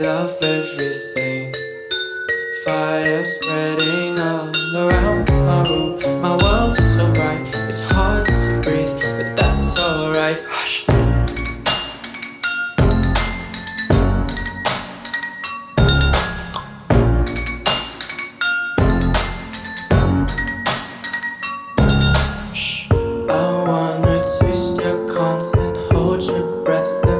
love everything. Fire spreading all around my room. My world's so bright, it's hard to breathe, but that's alright. Hush. Shh. I wanna taste your content, hold your breath and